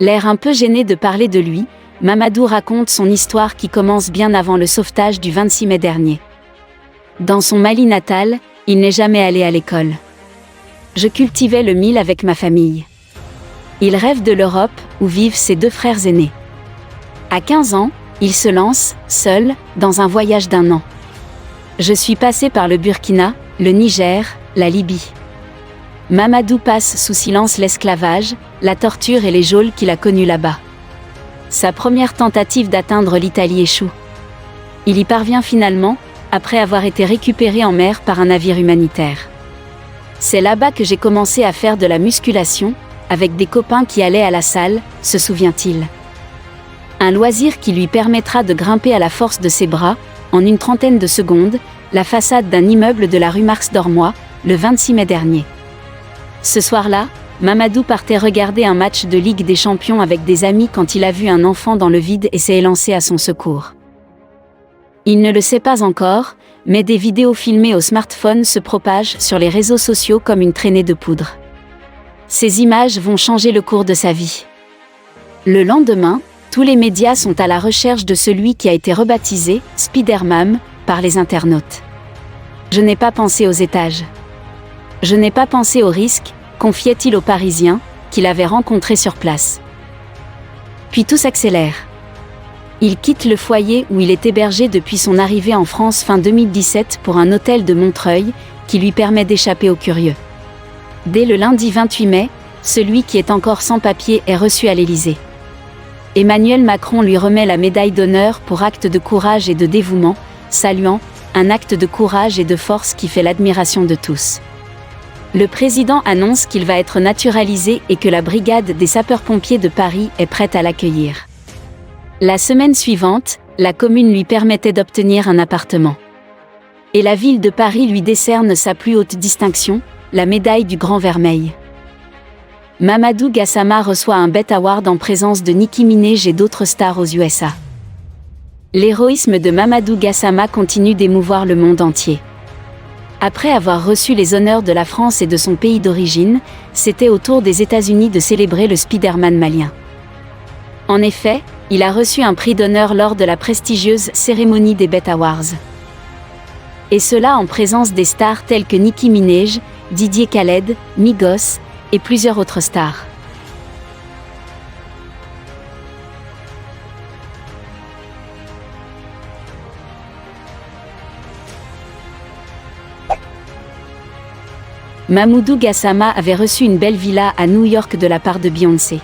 L'air un peu gêné de parler de lui, Mamadou raconte son histoire qui commence bien avant le sauvetage du 26 mai dernier. Dans son Mali natal, il n'est jamais allé à l'école. Je cultivais le mil avec ma famille. Il rêve de l'Europe, où vivent ses 2 frères aînés. À 15 ans, il se lance, seul, dans un voyage d'1 an. Je suis passé par le Burkina, le Niger, la Libye. Mamadou passe sous silence l'esclavage, la torture et les geôles qu'il a connues là-bas. Sa première tentative d'atteindre l'Italie échoue. Il y parvient finalement, après avoir été récupéré en mer par un navire humanitaire. C'est là-bas que j'ai commencé à faire de la musculation, avec des copains qui allaient à la salle, se souvient-il. Un loisir qui lui permettra de grimper à la force de ses bras, en une trentaine de secondes, la façade d'un immeuble de la rue Marx-Dormois, le 26 mai dernier. Ce soir-là, Mamadou partait regarder un match de Ligue des Champions avec des amis quand il a vu un enfant dans le vide et s'est élancé à son secours. Il ne le sait pas encore, mais des vidéos filmées au smartphone se propagent sur les réseaux sociaux comme une traînée de poudre. Ces images vont changer le cours de sa vie. Le lendemain, tous les médias sont à la recherche de celui qui a été rebaptisé « Spider-Man » par les internautes. Je n'ai pas pensé aux étages. Je n'ai pas pensé au risque, confiait-il aux Parisiens, qu'il avait rencontrés sur place. Puis tout s'accélère. Il quitte le foyer où il est hébergé depuis son arrivée en France fin 2017 pour un hôtel de Montreuil, qui lui permet d'échapper aux curieux. Dès le lundi 28 mai, celui qui est encore sans papier est reçu à l'Élysée. Emmanuel Macron lui remet la médaille d'honneur pour acte de courage et de dévouement, saluant « un acte de courage et de force qui fait l'admiration de tous ». Le président annonce qu'il va être naturalisé et que la brigade des sapeurs-pompiers de Paris est prête à l'accueillir. La semaine suivante, la commune lui permettait d'obtenir un appartement. Et la ville de Paris lui décerne sa plus haute distinction, la médaille du Grand Vermeil. Mamadou Gassama reçoit un BET Award en présence de Nicki Minaj et d'autres stars aux USA. L'héroïsme de Mamadou Gassama continue d'émouvoir le monde entier. Après avoir reçu les honneurs de la France et de son pays d'origine, c'était au tour des États-Unis de célébrer le Spider-Man malien. En effet, il a reçu un prix d'honneur lors de la prestigieuse cérémonie des BET Awards. Et cela en présence des stars telles que Nicki Minaj, Didier Khaled, Migos, et plusieurs autres stars. Mamadou Gassama avait reçu une belle villa à New York de la part de Beyoncé.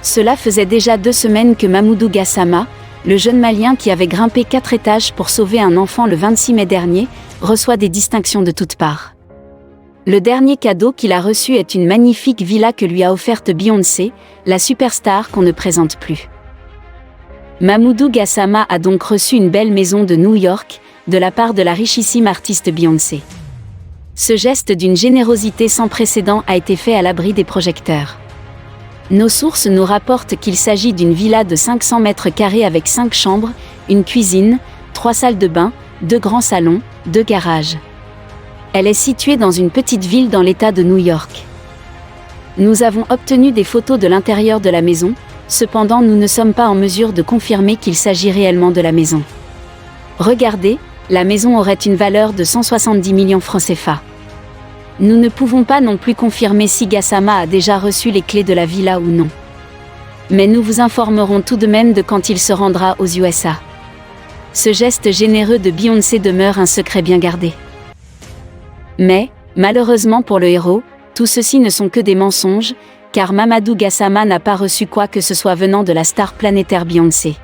Cela faisait déjà 2 semaines que Mamadou Gassama, le jeune Malien qui avait grimpé 4 étages pour sauver un enfant le 26 mai dernier, reçoit des distinctions de toutes parts. Le dernier cadeau qu'il a reçu est une magnifique villa que lui a offerte Beyoncé, la superstar qu'on ne présente plus. Mamadou Gassama a donc reçu une belle maison de New York, de la part de la richissime artiste Beyoncé. Ce geste d'une générosité sans précédent a été fait à l'abri des projecteurs. Nos sources nous rapportent qu'il s'agit d'une villa de 500 mètres carrés avec 5 chambres, une cuisine, 3 salles de bain, 2 grands salons, 2 garages. Elle est située dans une petite ville dans l'État de New York. Nous avons obtenu des photos de l'intérieur de la maison, cependant nous ne sommes pas en mesure de confirmer qu'il s'agit réellement de la maison. Regardez, la maison aurait une valeur de 170 millions francs CFA. Nous ne pouvons pas non plus confirmer si Gassama a déjà reçu les clés de la villa ou non. Mais nous vous informerons tout de même de quand il se rendra aux USA. Ce geste généreux de Beyoncé demeure un secret bien gardé. Mais, malheureusement pour le héros, tout ceci ne sont que des mensonges, car Mamadou Gassama n'a pas reçu quoi que ce soit venant de la star planétaire Beyoncé.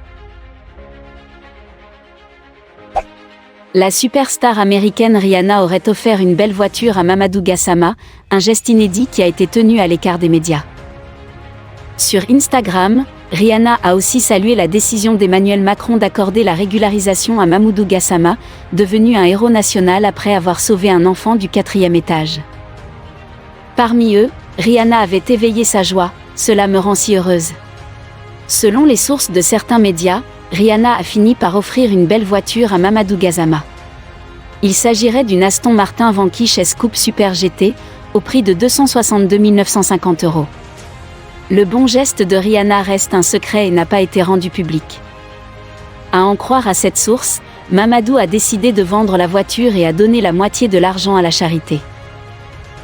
La superstar américaine Rihanna aurait offert une belle voiture à Mamadou Gassama, un geste inédit qui a été tenu à l'écart des médias. Sur Instagram, Rihanna a aussi salué la décision d'Emmanuel Macron d'accorder la régularisation à Mamadou Gassama, devenu un héros national après avoir sauvé un enfant du 4e étage. Parmi eux, Rihanna avait éveillé sa joie, « Cela me rend si heureuse ». Selon les sources de certains médias, Rihanna a fini par offrir une belle voiture à Mamadou Gassama. Il s'agirait d'une Aston Martin Vanquish S Coupe Super GT, au prix de 262 950 €. Le bon geste de Rihanna reste un secret et n'a pas été rendu public. À en croire à cette source, Mamadou a décidé de vendre la voiture et a donné la moitié de l'argent à la charité.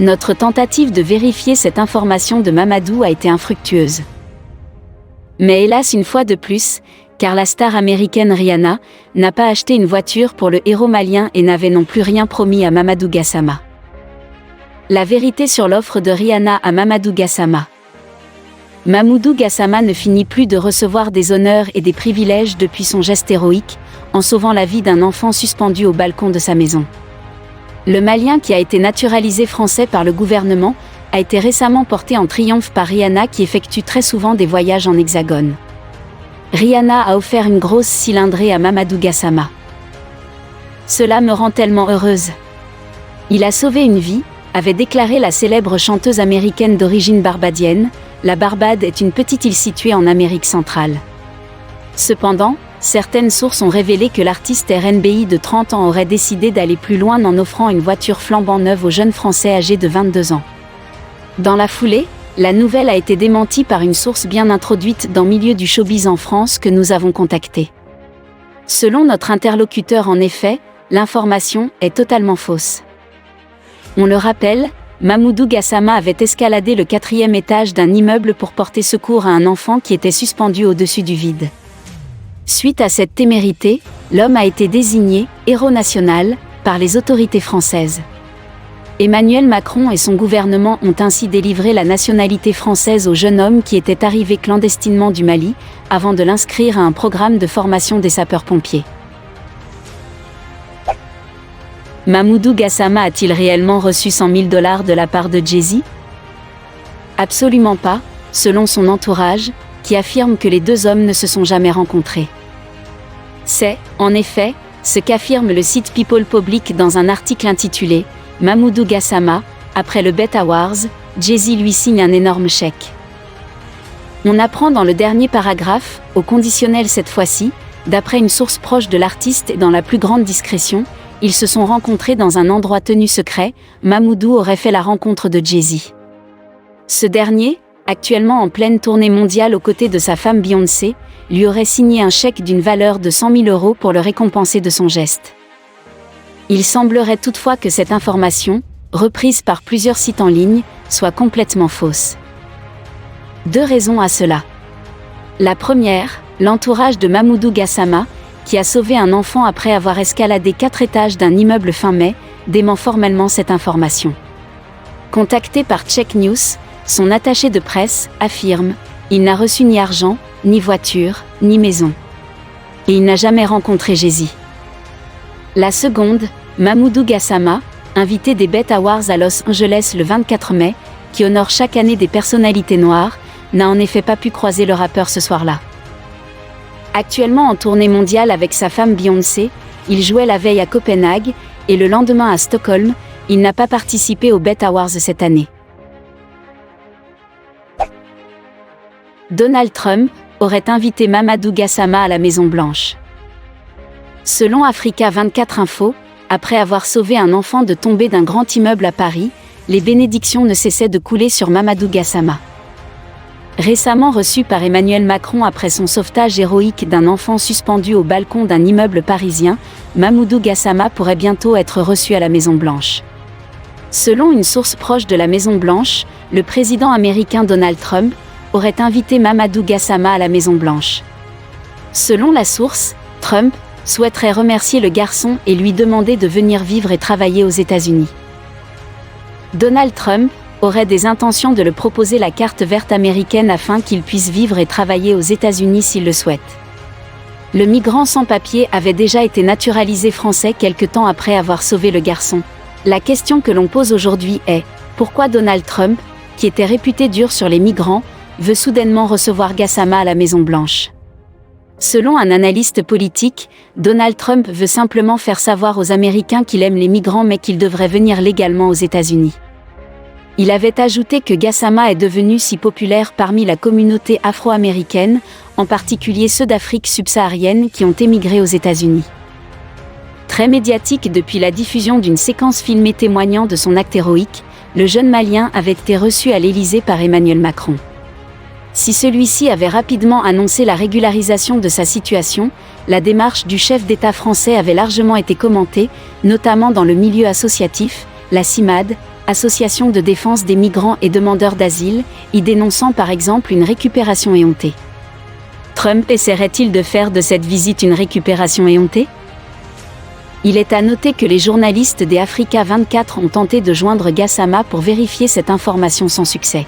Notre tentative de vérifier cette information de Mamadou a été infructueuse. Mais hélas une fois de plus, car la star américaine Rihanna n'a pas acheté une voiture pour le héros malien et n'avait non plus rien promis à Mamadou Gassama. La vérité sur l'offre de Rihanna à Mamadou Gassama. Mamadou Gassama ne finit plus de recevoir des honneurs et des privilèges depuis son geste héroïque, en sauvant la vie d'un enfant suspendu au balcon de sa maison. Le Malien qui a été naturalisé français par le gouvernement a été récemment porté en triomphe par Rihanna qui effectue très souvent des voyages en hexagone. Rihanna a offert une grosse cylindrée à Mamadou Gassama. Cela me rend tellement heureuse. Il a sauvé une vie, avait déclaré la célèbre chanteuse américaine d'origine barbadienne. La Barbade est une petite île située en Amérique centrale. Cependant, certaines sources ont révélé que l'artiste R&B de 30 ans aurait décidé d'aller plus loin en offrant une voiture flambant neuve au jeune Français âgé de 22 ans. Dans la foulée, la nouvelle a été démentie par une source bien introduite dans le milieu du showbiz en France que nous avons contactée. Selon notre interlocuteur en effet, l'information est totalement fausse. On le rappelle, Mamadou Gassama avait escaladé le 4e étage d'un immeuble pour porter secours à un enfant qui était suspendu au-dessus du vide. Suite à cette témérité, l'homme a été désigné héros national par les autorités françaises. Emmanuel Macron et son gouvernement ont ainsi délivré la nationalité française au jeune homme qui était arrivé clandestinement du Mali, avant de l'inscrire à un programme de formation des sapeurs-pompiers. Mamadou Gassama a-t-il réellement reçu 100 000 $ de la part de Jay-Z? Absolument pas, selon son entourage, qui affirme que les deux hommes ne se sont jamais rencontrés. C'est, en effet, ce qu'affirme le site People Public dans un article intitulé « Mamadou Gassama, après le BET Awards, Jay-Z lui signe un énorme chèque ». On apprend dans le dernier paragraphe, au conditionnel cette fois-ci, d'après une source proche de l'artiste et dans la plus grande discrétion, ils se sont rencontrés dans un endroit tenu secret. Mamadou aurait fait la rencontre de Jay-Z. Ce dernier, actuellement en pleine tournée mondiale aux côtés de sa femme Beyoncé, lui aurait signé un chèque d'une valeur de 100 000 € pour le récompenser de son geste. Il semblerait toutefois que cette information, reprise par plusieurs sites en ligne, soit complètement fausse. Deux raisons à cela. La première, l'entourage de Mamadou Gassama, qui a sauvé un enfant après avoir escaladé 4 étages d'un immeuble fin mai, dément formellement cette information. Contacté par Check News, son attaché de presse affirme « Il n'a reçu ni argent, ni voiture, ni maison. Et il n'a jamais rencontré Jay-Z ». La seconde, Mamadou Gassama, invité des BET Awards à Los Angeles le 24 mai, qui honore chaque année des personnalités noires, n'a en effet pas pu croiser le rappeur ce soir-là. Actuellement en tournée mondiale avec sa femme Beyoncé, il jouait la veille à Copenhague, et le lendemain à Stockholm, il n'a pas participé aux BET Awards cette année. Donald Trump aurait invité Mamadou Gassama à la Maison-Blanche. Selon Africa 24 Info, après avoir sauvé un enfant de tomber d'un grand immeuble à Paris, les bénédictions ne cessaient de couler sur Mamadou Gassama. Récemment reçu par Emmanuel Macron après son sauvetage héroïque d'un enfant suspendu au balcon d'un immeuble parisien, Mamadou Gassama pourrait bientôt être reçu à la Maison-Blanche. Selon une source proche de la Maison-Blanche, le président américain Donald Trump aurait invité Mamadou Gassama à la Maison-Blanche. Selon la source, Trump souhaiterait remercier le garçon et lui demander de venir vivre et travailler aux États-Unis. Donald Trump aurait des intentions de le proposer la carte verte américaine afin qu'il puisse vivre et travailler aux États-Unis s'il le souhaite. Le migrant sans papier avait déjà été naturalisé français quelque temps après avoir sauvé le garçon. La question que l'on pose aujourd'hui est, pourquoi Donald Trump, qui était réputé dur sur les migrants, veut soudainement recevoir Gassama à la Maison-Blanche? Selon un analyste politique, Donald Trump veut simplement faire savoir aux Américains qu'il aime les migrants mais qu'ils devraient venir légalement aux États-Unis. Il avait ajouté que Gassama est devenu si populaire parmi la communauté afro-américaine, en particulier ceux d'Afrique subsaharienne qui ont émigré aux États-Unis. Très médiatique depuis la diffusion d'une séquence filmée témoignant de son acte héroïque, le jeune Malien avait été reçu à l'Élysée par Emmanuel Macron. Si celui-ci avait rapidement annoncé la régularisation de sa situation, la démarche du chef d'État français avait largement été commentée, notamment dans le milieu associatif, la CIMAD, Association de défense des migrants et demandeurs d'asile, y dénonçant par exemple une récupération éhontée. Trump essaierait-il de faire de cette visite une récupération éhontée ? Il est à noter que les journalistes des Africa 24 ont tenté de joindre Gassama pour vérifier cette information sans succès.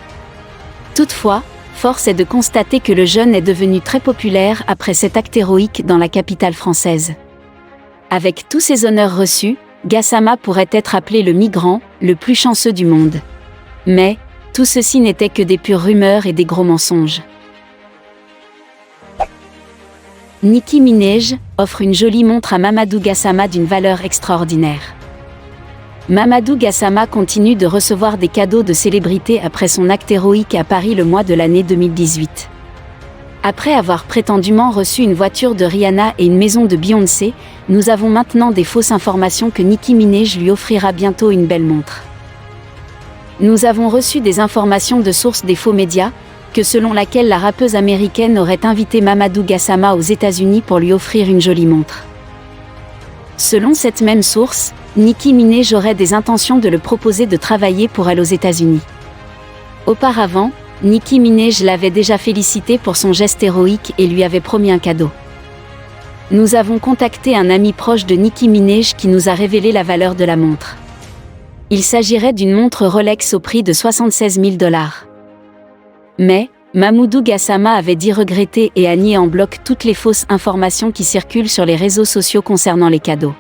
Toutefois, force est de constater que le jeune est devenu très populaire après cet acte héroïque dans la capitale française. Avec tous ces honneurs reçus, Gassama pourrait être appelé le migrant, le plus chanceux du monde. Mais, tout ceci n'était que des pures rumeurs et des gros mensonges. Nicki Minaj offre une jolie montre à Mamadou Gassama d'une valeur extraordinaire. Mamadou Gassama continue de recevoir des cadeaux de célébrités après son acte héroïque à Paris le mois de l'année 2018. Après avoir prétendument reçu une voiture de Rihanna et une maison de Beyoncé, nous avons maintenant des fausses informations que Nicki Minaj lui offrira bientôt une belle montre. Nous avons reçu des informations de sources des faux médias, que selon laquelle la rappeuse américaine aurait invité Mamadou Gassama aux États-Unis pour lui offrir une jolie montre. Selon cette même source, Nicki Minaj aurait des intentions de le proposer de travailler pour elle aux États-Unis. Auparavant, Nicki Minaj l'avait déjà félicité pour son geste héroïque et lui avait promis un cadeau. Nous avons contacté un ami proche de Nicki Minaj qui nous a révélé la valeur de la montre. Il s'agirait d'une montre Rolex au prix de 76 000 $. Mais, Mamadou Gassama avait dit regretter et a nié en bloc toutes les fausses informations qui circulent sur les réseaux sociaux concernant les cadeaux.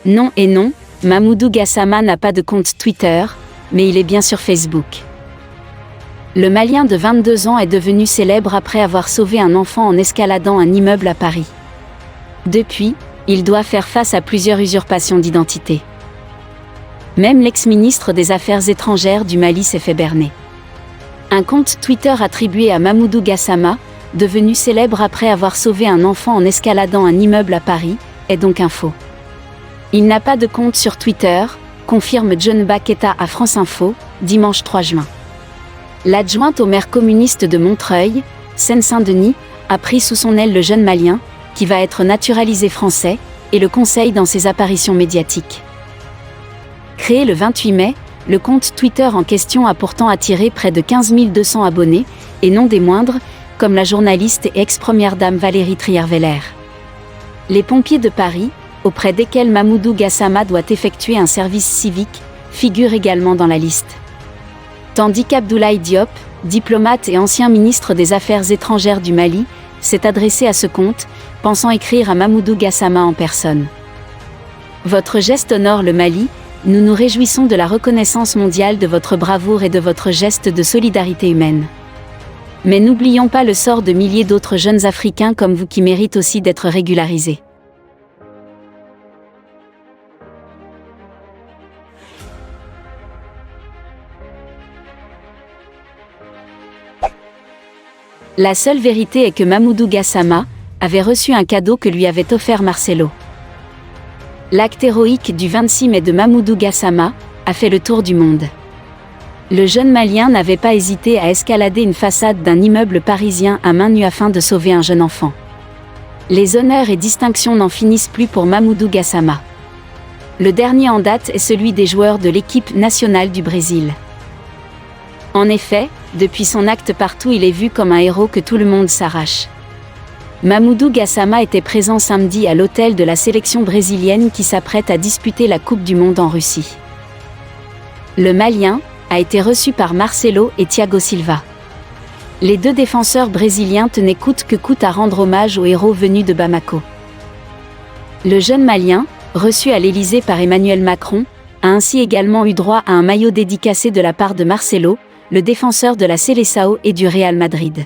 Non et non, Mamadou Gassama n'a pas de compte Twitter, mais il est bien sur Facebook. Le Malien de 22 ans est devenu célèbre après avoir sauvé un enfant en escaladant un immeuble à Paris. Depuis, il doit faire face à plusieurs usurpations d'identité. Même l'ex-ministre des Affaires étrangères du Mali s'est fait berner. Un compte Twitter attribué à Mamadou Gassama, devenu célèbre après avoir sauvé un enfant en escaladant un immeuble à Paris, est donc un faux. Il n'a pas de compte sur Twitter, confirme John Baketa à France Info, dimanche 3 juin. L'adjointe au maire communiste de Montreuil, Seine-Saint-Denis, a pris sous son aile le jeune Malien, qui va être naturalisé français, et le conseille dans ses apparitions médiatiques. Créé le 28 mai, le compte Twitter en question a pourtant attiré près de 15 200 abonnés, et non des moindres, comme la journaliste et ex-première dame Valérie Trierweiler. Les pompiers de Paris, auprès desquels Mamadou Gassama doit effectuer un service civique, figurent également dans la liste. Tandis qu'Abdoulaye Diop, diplomate et ancien ministre des Affaires étrangères du Mali, s'est adressé à ce compte, pensant écrire à Mamadou Gassama en personne. Votre geste honore le Mali, nous nous réjouissons de la reconnaissance mondiale de votre bravoure et de votre geste de solidarité humaine. Mais n'oublions pas le sort de milliers d'autres jeunes Africains comme vous qui méritent aussi d'être régularisés. La seule vérité est que Mamadou Gassama avait reçu un cadeau que lui avait offert Marcelo. L'acte héroïque du 26 mai de Mamadou Gassama a fait le tour du monde. Le jeune Malien n'avait pas hésité à escalader une façade d'un immeuble parisien à main nue afin de sauver un jeune enfant. Les honneurs et distinctions n'en finissent plus pour Mamadou Gassama. Le dernier en date est celui des joueurs de l'équipe nationale du Brésil. En effet, depuis son acte partout, il est vu comme un héros que tout le monde s'arrache. Mamadou Gassama était présent samedi à l'hôtel de la sélection brésilienne qui s'apprête à disputer la Coupe du Monde en Russie. Le Malien a été reçu par Marcelo et Thiago Silva. Les deux défenseurs brésiliens tenaient coûte que coûte à rendre hommage aux héros venus de Bamako. Le jeune Malien, reçu à l'Élysée par Emmanuel Macron, a ainsi également eu droit à un maillot dédicacé de la part de Marcelo, le défenseur de la Seleção et du Real Madrid.